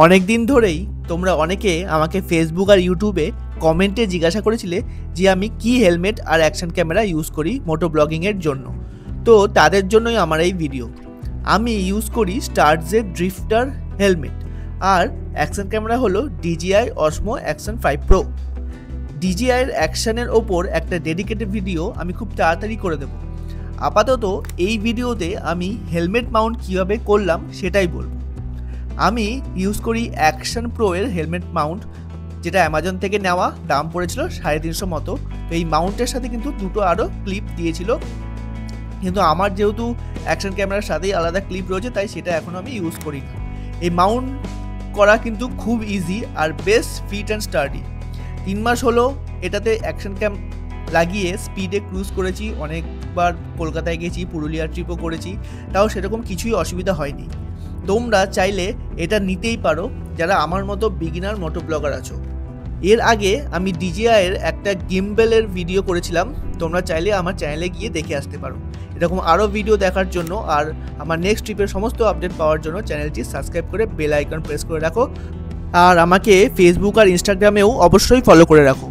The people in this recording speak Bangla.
অনেক দিন ধরেই তোমরা অনেকে আমাকে ফেসবুক আর ইউটিউবে কমেন্টে জিজ্ঞাসা করেছিলে যে আমি কি হেলমেট আর অ্যাকশন ক্যামেরা ইউজ করি মোটো ব্লগিংয়ের জন্য। তো তাদের জন্যই আমার এই ভিডিও। আমি ইউজ করি স্টারজের ড্রিফটার হেলমেট, আর অ্যাকশন ক্যামেরা হলো DJI Osmo Action 5 Pro। DJIয়ের অ্যাকশনের ওপর একটা ডেডিকেটেড ভিডিও আমি খুব তাড়াতাড়ি করে দেব। আপাতত এই ভিডিওতে আমি হেলমেট মাউন্ট কীভাবে করলাম সেটাই বলবো। আমি ইউজ করি অ্যাকশন প্রো এর হেলমেট মাউন্ট, যেটা অ্যামাজন থেকে নেওয়া, দাম পড়েছিল 350 মতো। তো এই মাউন্টের সাথে কিন্তু দুটো আরও ক্লিপ দিয়েছিল, কিন্তু আমার যেহেতু অ্যাকশন ক্যামেরার সাথেই আলাদা ক্লিপ রয়েছে তাই সেটা এখনও আমি ইউজ করি না। এই মাউন্ট করা কিন্তু খুব ইজি আর বেশ ফিট অ্যান্ড স্টার্ডি। 3 মাস হলো এটাতে অ্যাকশন ক্যাম লাগিয়ে স্পিডে ক্রুজ করেছি, অনেকবার কলকাতায় গেছি, পুরুলিয়ার ট্রিপও করেছি, তাও সেরকম কিছুই অসুবিধা হয়নি। তোমরা চাইলে এটা নিতেই পারো যারা আমার মতো বিগিনার মোটো ব্লগার আছো। এর আগে আমি DJI-এর একটা গিম্বেলের ভিডিও করেছিলাম, তোমরা চাইলে আমার চ্যানেলে গিয়ে দেখে আসতে পারো। এরকম আরও ভিডিও দেখার জন্য আর আমার নেক্সট ট্রিপের সমস্ত আপডেট পাওয়ার জন্য চ্যানেলটি সাবস্ক্রাইব করে বেল আইকন প্রেস করে রাখো, আর আমাকে ফেসবুক আর ইনস্টাগ্রামেও অবশ্যই ফলো করে রাখো।